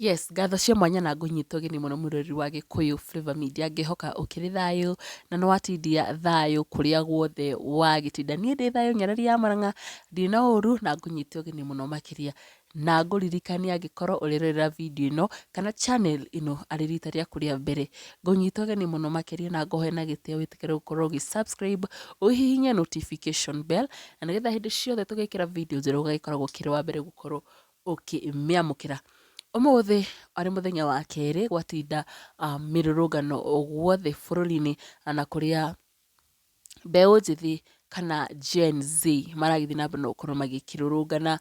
Yes, ngatho cia mwanya na ngũnyitwo geni mũno mũrori wa Gĩkũyũ Flavour Media, ngĩhoka ũkĩrĩ thayũ na nĩ watindia thayũ kũrĩa guothe wagĩtinda. Niĩ ndĩ thayũ Nyarari ya Mũrang'a, ndirĩ na ũũru na ngũnyitwo geni mũno makĩria. Na ngũririkania angĩkorwo ũrĩrorera video ĩno kana channel ĩno arĩ rita rĩaku rĩa mbere, ngũnyitwo geni mũno makĩria na ngũhe na gĩtĩo wĩtĩkĩre gũkorwo ũgĩ-subscribe, ũhihinye notification bell, na nĩgetha hĩndĩ ciothe tũgĩkĩra video njerũ ũgagĩkoragwo ũkĩrĩ wa mbere gũkorwo ũkĩmĩamũkĩra. Ũmũthĩ arĩ mũthenya wa kerĩ gwatinda mĩrũrũngano guothe bũrũri-inĩ na kũrĩa mbeũ njĩthĩ kana Gen Z maragĩthiĩ na mbere na gũkorwo magĩkĩrũrũngana,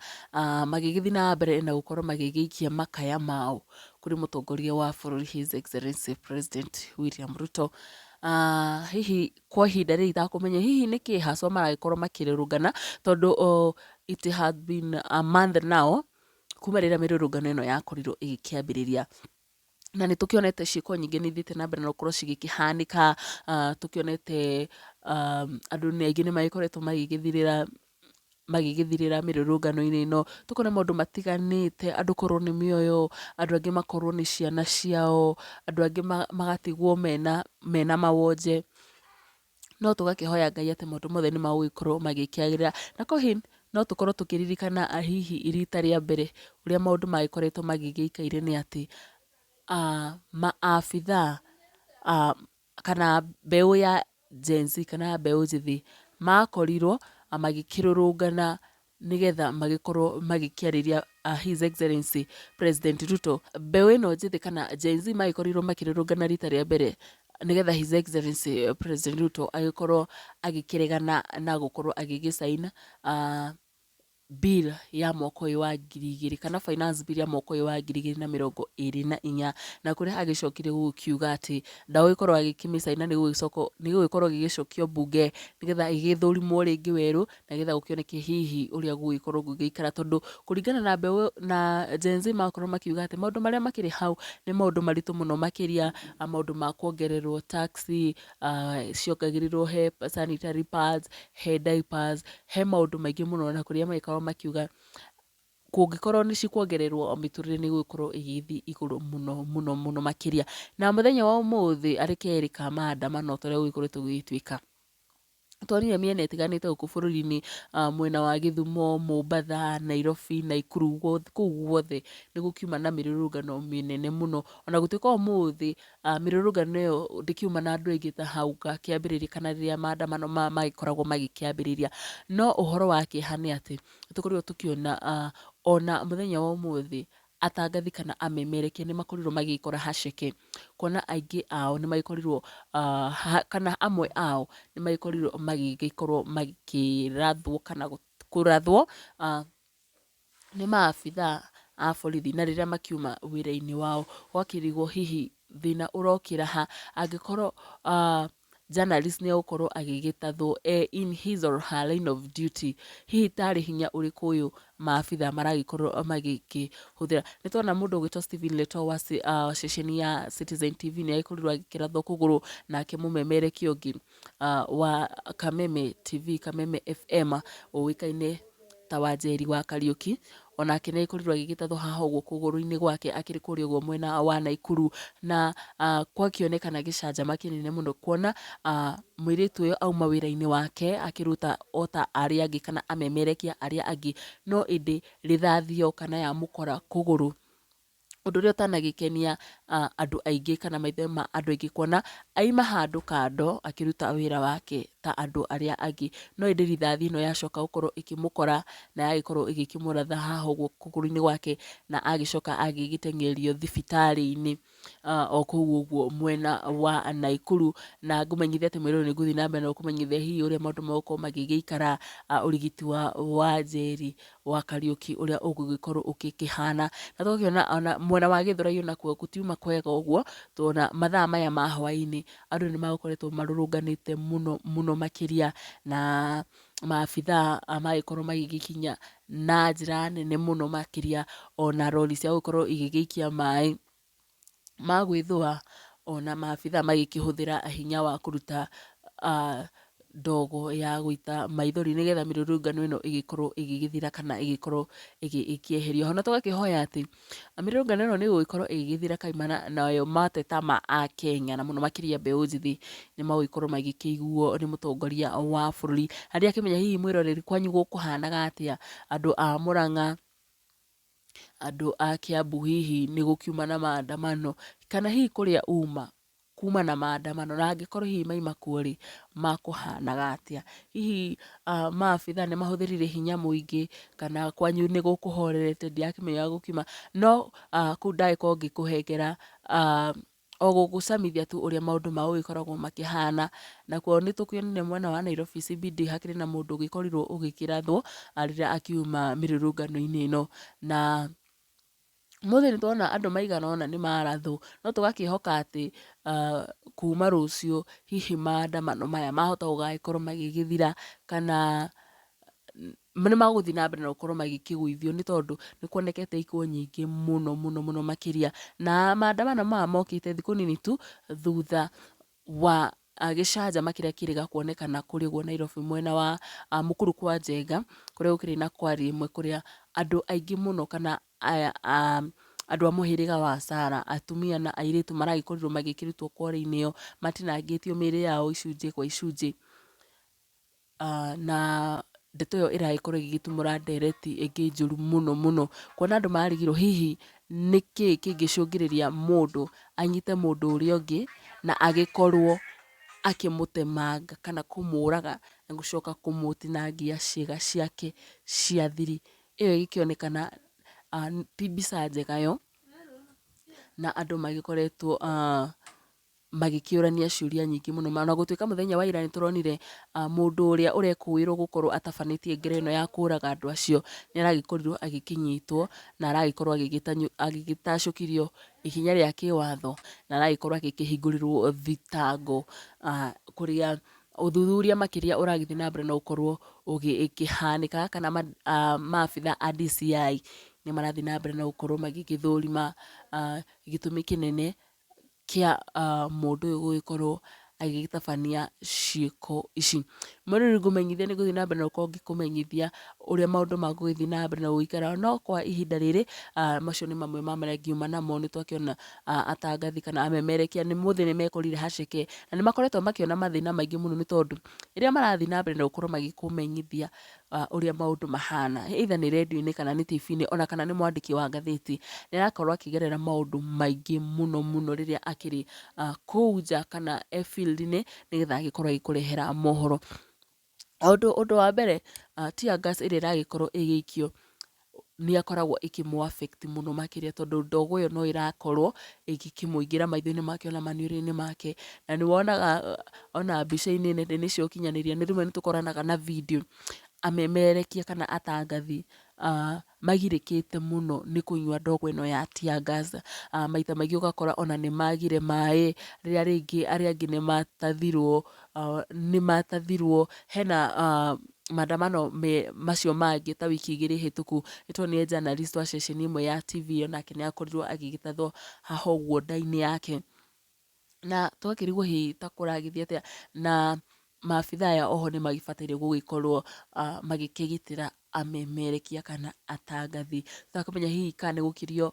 magĩgĩthiĩ na mbere na gũkorwo magĩgĩikia makaya mao kũrĩ mũtongoria wa bũrũri His Excellency President William Ruto. Hihi kwa ihinda rĩrĩ itakũmenya hihi nĩkĩ haswa maragĩkorwo makĩrũrũngana, tondũ it has been a month now kuma rĩrĩa mĩrũrũngano ĩno yakorirwo ĩgĩkĩambĩrĩria. Na nĩ tũkĩonete ciĩko nyingĩ nĩ ithiĩte na mbere na gũkorwo cigĩkĩhanĩka, tũkĩonete andũ aingĩ nĩ magĩkoretwo magĩgĩthirĩra mĩrũrũngano-inĩ ĩno, tũkona maũndũ matiganĩte, andũ korwo nĩ mĩoyo, andũ angĩ makorwo nĩ ciana ciao, andũ angĩ magatigwo mena mawonje, no tũgakĩhoya Ngai atĩ maũndũ mothe nĩ magũgĩkorwo magĩkĩagĩrĩra. Na kohi no tũkorwo tũkĩririkana hihi rita rĩa mbere ũrĩa maũndũ magĩkoretwo magĩgĩikaire nĩ atĩ maabithaa kana mbeũ ya Gen Z kana mbeũ njĩthĩ makorirwo magĩkĩrũrũngana nĩgetha magĩkorwo magĩkĩarĩria His Excellency President Ruto. Mbeũ ĩno njĩthĩ kana Gen Z magĩkorirwo makĩrũrũngana rita rĩa mbere nĩgetha His Excellency President Ruto agĩkorwo agĩkĩregana na gũkorwo agĩgĩcaina bill ya mwaka ũyũ wa 2000 kana finance bill ya mwaka ũyũ wa 2024, na kũrĩa agĩcokire gũkiuga atĩ ndagũgĩkorwo agĩkĩmĩcaina nĩ gũgĩkorwo gĩgĩcokio mbunge nĩgetha ĩgĩthũrimwo rĩngĩ werũ, na nĩgetha gũkĩoneke hihi ũrĩa gũgĩkorwo gũgĩikara, tondũ kũringana na mbeũ na Gen Z magakorwo makiuga atĩ maũndũ marĩa makĩrĩ hau nĩ maũndũ maritũ mũno makĩria, maũndũ ma kuongererwo tax, ciongagĩrĩrwo he sanitary pads, he diapers, he maũndũ maingĩ mũno, na kũrĩa magĩkorwo makiuga kũngĩkorwo nĩ cikuongererwo mĩtũrĩre nĩ gũgĩkorwo ĩgĩthiĩ igũrũ mũno makĩria. Na mũthenya wa ũmũthĩ arĩ kerĩ ka maandamano tũrĩa gũgĩkoretwo gũgĩtuĩka, twonire mĩena ĩtiganĩte gũkũ bũrũri-inĩ, mwena wa Gĩthumo, Mombatha, Nairobi, Naikuru, kũu guothe nĩ gũkiuma na mĩrũrũngano mĩnene mũno. Ona gũtuĩka ũmũthĩ mĩrũrũngano ĩyo ndĩkiuma na andũ aingĩ ta hau gakĩambĩrĩria kana rĩrĩa maandamano magĩkoragwo magĩkĩambĩrĩria, no ũhoro wa kĩeha nĩ atĩ tũkorirwo tũkĩona ona mũthenya wa ũmũthĩ atangathi kana amemerekia nĩ makorirwo magĩkora haceke, kuona aingĩ ao nĩ magĩkorirwo kana amwe ao nĩ magĩkorirwo magĩkĩrathwo kana kũrathwo nĩ maabithaa a borithi, na rĩrĩa makiuma wĩra-inĩ wao gwakĩrigwo hihi thĩna ũrokĩra ha angĩkorwo journalist nĩ egũkorwo agĩgĩtathwo in his or her line of duty, hihi tarĩ hinya ũrĩkũ ũyũ maabithaa maragĩkorwo magĩkĩhũthĩra. Nĩ tuona mũndũ ũgwĩtwo Stephen Letoo wa ceceni ya Citizen TV nĩ agĩkorirwo agĩkĩrathwo kũgũrũ, nake Mumemerekia ũngĩ wa Kameme TV, Kameme FM ũĩkaine ta Wanjeri wa Kariũki, onake nĩ agĩkorirwo agĩgĩtathwo haha ũguo kũgũrũ-inĩ gwake akĩrĩ kũrĩa ũguo mwena wa Naikuru, na gwakĩonekana gĩcanjama kĩnene mũno kuona mũirĩtu ũyũ auma wĩra-inĩ wake akĩruta ota arĩa angĩ kana amemerekia arĩa angĩ, no ĩndĩ rĩthathio kana yamũkora kũgũrũ, ũndũ ũrĩa ũtanagĩkenia andũ aingĩ kana maitho ma andũ aingĩ, kuona aima handũ kando akĩruta wĩra wake ta andũ arĩa angĩ, no ĩndĩ rithathi ĩno yacoka gũkorwo ĩkĩmũkora na yagĩkorwo ĩgĩkĩmũratha haha ũguo kũgũrũ-inĩ gwake, na agĩcoka agĩgĩteng'erio thibitarĩ-inĩ o kũu ũguo mwena wa Naikuru. Na ngũmenyithia atĩ mwĩrĩ ũyũ nĩ ngũthiĩ na mbere na gũkũmenyithia hihi ũrĩa maũndũ magũkorwo magĩgĩikara, ũrigiti wa Wanjeri wa Kariũki ũrĩa ũgũgĩkorwo ũgĩkĩhana. Na tũgakĩona ona mwena wa Gĩthũrai onakuo gũtiuma kwega ũguo, tuona mathaa maya ma hwaĩ-inĩ andũ nĩ magũkoretwo marũrũnganĩte mũno makĩria, na maabithaa magĩkorwo magĩgĩkinya na njĩra nene mũno makĩria, ona rori cia gũkorwo igĩgĩikia maĩ ma gwĩthũa, ona maabithaa magĩkĩhũthĩra hinya wa kũruta ndogo ya gũita maithori nĩgetha mĩrũrũngano ĩno ĩgĩkorwo ĩgĩgĩthira kana ĩgĩkorwo ĩkĩeherio. Ho na tũgakĩhoya atĩ mĩrũrũngano ĩno nĩ ĩgũgĩkorwo ĩgĩgĩthira kaimana nayo mateta ma Akenya na mũno makĩria mbeũ njĩthĩ nĩ magũgĩkorwo magĩkĩiguo nĩ mũtongoria wa bũrũri. Na ndiakĩmenya hihi mwĩroreri kwanyu gũkũhanaga atĩa, andũ a Mũrang'a, andũ a Kiambu hihi nĩ gũkiuma na maandamano, kana hihi kũrĩa kuma na maandamano, na angĩkorwo hihi maima kuo rĩ makũhanaga atĩa. Hihi maabitha nĩ mahũthĩrire hinya mũingĩ kana kwanyu nĩ gũkũhorerete, ndiakĩmenya gũkiuma. No kũu ndagĩkorwo ngĩkũhengera o gũgũcamithia tu ũrĩa maũndũ magũgĩkoragwo makĩhana. Nakuo nĩ tũkĩonire mwena wa Nairobi CBD hakĩrĩ na mũndũ ũgĩkorirwo ũgĩkĩrathwo rĩrĩa akiuma mĩrũrũngano-inĩ ĩno. Na ũmũthĩ nĩ tuona andũ maigana ũna nĩ marathwo, no tũgakĩhoka atĩ kuma rũciũ hihi maandamano maya mahota gũgagĩkorwo magĩgĩthira, kana nĩ magũthiĩ na mbere na gũkorwo magĩkĩgũithio, nĩ tondũ nĩ kuonekete ikuũ nyingĩ mũno mũno mũno makĩria. Na maandamano maya mokĩte thikũ nini tu thutha wa gĩcanjama kĩrĩa kĩrĩga kuonekana kũrĩ guo Nairobi mwena wa Mũkuru kwa Njenga, kũrĩa gũkĩrĩ na kwari ĩmwe kũrĩa andũ aingĩ mũno kana andũ a mũhĩrĩga wa Sarah, atumia na airĩtu maragĩkorirwo magĩkĩrutwo kware-inĩ ĩyo, matinangĩtio mĩĩrĩ yao icunjĩ kwa icunjĩ. Na ndeto ĩyo ĩragĩkorwo ĩgĩgĩtumũra ndereti ĩngĩ njũru mũno mũno, kuona andũ marigirwo hihi nĩkĩĩ kĩngĩcũngĩrĩria mũndũ anyite mũndũ ũrĩa ũngĩ na agĩkorwo akĩmũtemanga kana kũmũraga na gũcoka kũmũtinangia ciĩga ciake cia thiri. Ĩyo ĩgĩkĩonekana ti mbica njega yo, na andũ magĩkoretwo magĩkĩũrania ciũria nyingĩ mũno. Na gũtuĩka mũthenya wa ira nĩ tũronire mũndũ ũrĩa ũrekũĩrwo gũkorwo atabanĩtie ngero ĩno ya kũũraga andũ acio nĩ aragĩkorirwo agĩkĩnyitwo na aragĩkorwo agĩgĩtacũkirio ikinya rĩa kĩwatho, na aragĩkorwo agĩkĩhingũrĩrwo thitango, kũrĩa ũthuthuria makĩria ũragĩthiĩ na mbere na gũkorwo ũgĩkĩhanĩka, kana maabitha a DCI nĩ marathiĩ na mbere na gũkorwo magĩgĩthũrima gĩtũmi kĩnene kĩa mũndũ ũyũ gũgĩkorwo agĩgĩtabania ciĩko ici. Mwĩroreri ngũmenyithia nĩ ngũthiĩ na mbere na gũkorwo ngĩkũmenyithia ũrĩa maũndũ magũgĩthiĩ na mbere na gũgĩikara, no kwa ihinda rĩrĩ macio nĩ mamwe ma marĩa ngiuma namo. Nĩ twakĩona atangathi kana amemerekia mũthĩ nĩ mekorire haceke na nĩ makoretwo makĩona mathĩna maingĩ mũno, nĩ tondũ rĩrĩa marathiĩ na mbere na gũkorwo magĩkũmenyithia ũrĩa maũndũ mahana, either nĩ radio-inĩ kana nĩ TV-inĩ ona kana nĩ mwandĩki wa ngathĩti, nĩ arakorwo akĩgerera maũndũ maingĩ mũno mũno rĩrĩa akĩrĩ kũu nja kana e field-inĩ, nĩgetha agĩkorwo agĩkũrehera mohoro. Ũndũ wa mbere, tear gas ĩrĩa ĩragĩkorwo ĩgĩikio nĩ akoragwo ĩkĩmũ affect mũno makĩria, tondũ ndogo ĩyo no ĩrakorwo ĩgĩkĩmũingĩra maitho-inĩ make ona maniũrũ-inĩ make. Na nĩ wonaga ona mbica-inĩ nene cia ũkinyanĩria nĩ rĩmwe nĩ tũkoranaga na video amemerekia kana atangathi magirĩkĩte mũno nĩ kũnyua ndogo ĩno ya tear gas. Maita maingĩ ũgakora ona nĩ magire maĩ, rĩrĩa rĩngĩ arĩa angĩ nĩ matathirwo. Hena maandamano macio mangĩ ta wiki igĩrĩ hĩtũku nĩ tuonire journalist wa ceceni ĩmwe ya TV onake nĩ akorirwo agĩgĩtathwo haha ũguo nda-inĩ yake, na tũgakĩrigwo hihi ta kũragĩthiĩ atĩa. Na maabitha aya oho nĩ magĩbataire gũgĩkorwo magĩkĩgitĩra amemerekia kana atangathi. Tũtakũmenya hihi kana nĩ gũkĩrio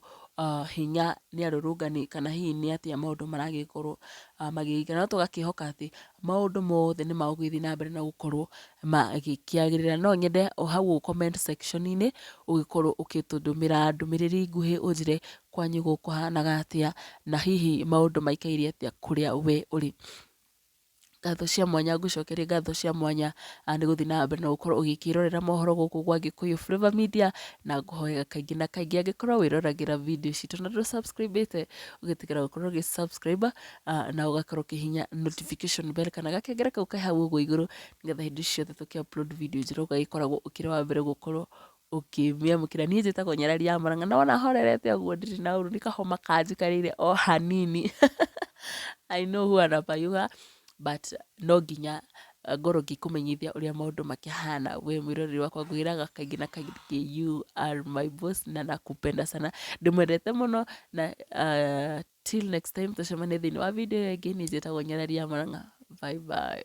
hinya nĩ arũrũngani kana hihi nĩ atĩa maũndũ maragĩkorwo magĩgĩikara, no tũgakĩhoka atĩ maũndũ mothe nĩ magũgĩthiĩ na mbere na gũkorwo magĩkĩagĩrĩra. No nyende o hau comment section-inĩ ũgĩkorwo ũkĩtũndũmĩra ndũmĩrĩri nguhĩ ũnjĩre kwanyu gũkũhanaga atĩa na hihi maũndũ maikaire atĩa kũrĩa we ũrĩ. Ngatho cia mwanya ngũcokeria ngatho cia mwanya nĩ gũthiĩ na mbere na gũkorwo ũgĩkĩrorera mohoro gũkũ gwa Gĩkũyũ Flavour Media, na ngũhoya kaingĩ na kaingĩ angĩkorwo wĩroragĩra video citũ na ndũ-subscribe-ĩte ũgĩtigĩra gũkorwo ũgĩ-subscribe na ũgakorwo ũkĩhihinya notification bell kana gakengere kau ke hau ũguo igũrũ, nĩgetha hĩndĩ ciothe tũkĩ-upload video njerũ ũgagĩkoragwo ũkĩrĩ wa mbere gũkorwo ũkĩmĩamũkĩra. Niĩ njĩtagwo Nyarari ya Mũrang'a, na wona horerete ũguo ndirĩ na ũru, nĩ kahoma kanjikarĩire o hanini. I know huwa napayuha but no nginya ngorwo ngĩkũmenyithia ũrĩa maũndũ makĩhana. We mwĩroreri wakwa ngwĩraga kaingĩ na kaingĩ you are my boss na nakupenda sana, ndĩmwendete mũno na till next time tũcemanie thĩinĩ wa video ĩngĩ. Niĩ njĩtagwo Nyarari ya Mũrang'a, bye bye.